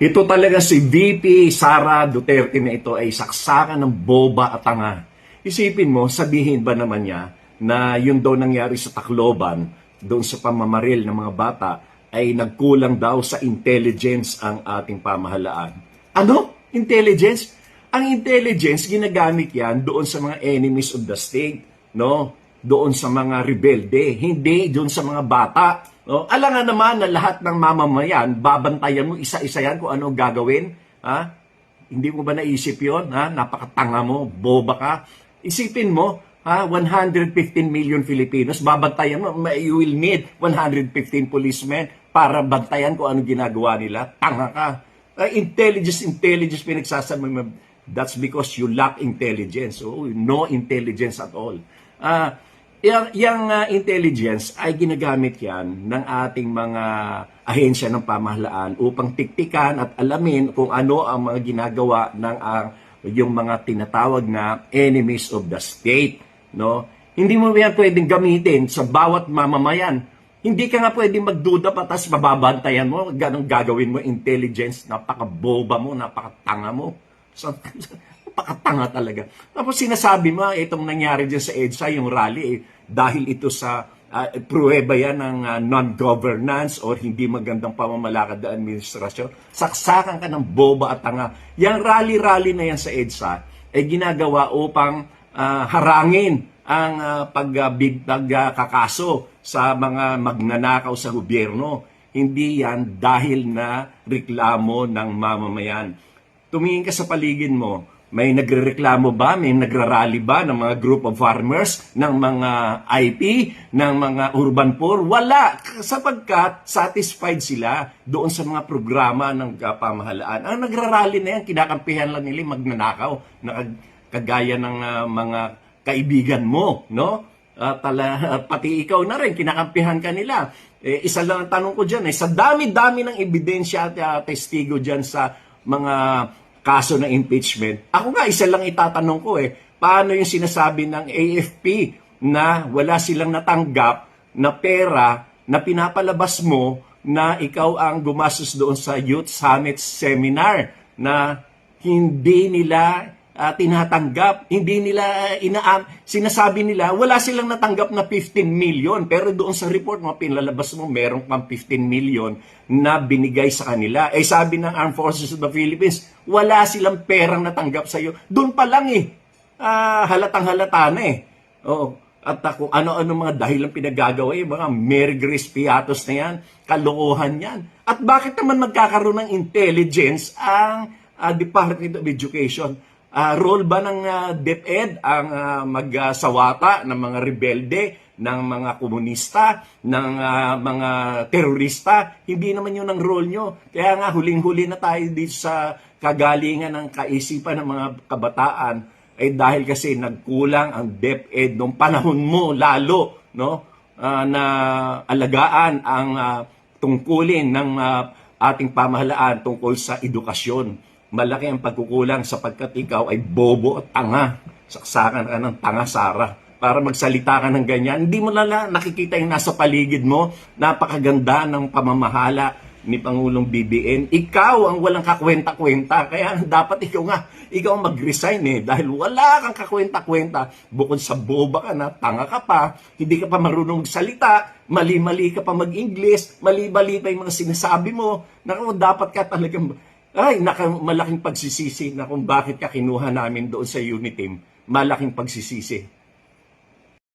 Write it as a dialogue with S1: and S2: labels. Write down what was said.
S1: Ito talaga si VP Sara Duterte na ito ay saksakan ng boba at tanga. Isipin mo, sabihin ba naman niya na yung daw nangyari sa Tacloban, doon sa pamamaril ng mga bata, ay nagkulang daw sa intelligence ang ating pamahalaan. Ano? Intelligence? Ang intelligence, ginagamit yan doon sa mga enemies of the state, no? Doon sa mga rebelde, hindi doon sa mga bata. No? Alam nga naman na lahat ng mamamayan, babantayan mo isa-isa yan kung ano gagawin. Ha? Hindi mo ba naisip yun? Ha? Napakatanga mo, boba ka. Isipin mo, 115 million Filipinos, babantayan mo, you will need 115 policemen para bantayan kung ano ginagawa nila. Tanga ka. Intelligence pinagsasabi mo. That's because you lack intelligence. So, no intelligence at all. Yung intelligence ay ginagamit yan ng ating mga ahensya ng pamahalaan upang tiktikan at alamin kung ano ang mga ginagawa ng yung mga tinatawag na enemies of the state. No? Hindi mo yan pwedeng gamitin sa bawat mamamayan. Hindi ka nga pwedeng magduda pa tapos mababantayan mo, ganong gagawin mo, intelligence, napaka-boba mo, napakatanga mo. So, napakatanga talaga. Tapos sinasabi mo, itong nangyari dyan sa EDSA, yung rally, dahil ito sa pruweba yan ng non-governance or hindi magandang pamamalakad ng administrasyon, saksakan ka ng boba at tanga. Yung rally-rally na yan sa EDSA ay ginagawa upang harangin ang pagkakaso sa mga magnanakaw sa gobyerno. Hindi yan dahil na reklamo ng mamamayan. Tumingin ka sa paligid mo, may nagrereklamo ba, may nagrarally ba ng mga group of farmers, ng mga IP, ng mga urban poor? Wala, sapagkat satisfied sila doon sa mga programa ng pamahalaan. Ang nagrarally na yan, kinakampihan lang nila magnanakaw, na kagaya ng mga kaibigan mo, no? Pati ikaw na rin, kinakampihan ka nila. Isa lang ang tanong ko dyan, sa dami-dami ng ebidensya at testigo dyan sa mga kaso ng impeachment. Ako nga, isa lang itatanong ko paano yung sinasabi ng AFP na wala silang natanggap na pera na pinapalabas mo na ikaw ang gumastos doon sa Youth Summit Seminar na hindi nila tinatanggap, hindi nila sinasabi nila, wala silang natanggap na 15 million. Pero doon sa report mo, pinalabas mo, meron pang 15 million na binigay sa kanila. Sabi ng Armed Forces of the Philippines, wala silang perang natanggap sa iyo. Doon pa lang halatang halata na Oo. At kung ano-ano mga dahilan pinagagawa, mga Mary Grace Piatos na yan, kalokohan yan. At bakit naman magkakaroon ng intelligence ang Department of Education? Role ba ng DepEd ang magsawata ng mga rebelde, ng mga komunista, ng mga terorista? Hindi naman yun ang role nyo. Kaya nga huling-huli na tayo dito sa kagalingan ng kaisipan ng mga kabataan dahil kasi nagkulang ang DepEd nung panahon mo lalo, no? Na alagaan ang tungkulin ng ating pamahalaan tungkol sa edukasyon. Malaki ang pagkukulang sapagkat ikaw ay bobo at tanga. Saksakan ka ng tanga, Sara. Para magsalita ka ng ganyan, hindi mo nakikita yung nasa paligid mo. Napakaganda ng pamamahala ni Pangulong BBM. Ikaw ang walang kakwenta-kwenta. Kaya dapat ikaw mag-resign dahil wala kang kakwenta-kwenta. Bukod sa boba ka na, tanga ka pa, hindi ka pa marunong magsalita, mali-mali ka pa mag-English, mali-mali pa yung mga sinasabi mo. Naku, dapat ka talagang malaking pagsisisi na kung bakit ka kinuha namin doon sa unit team. Malaking pagsisisi.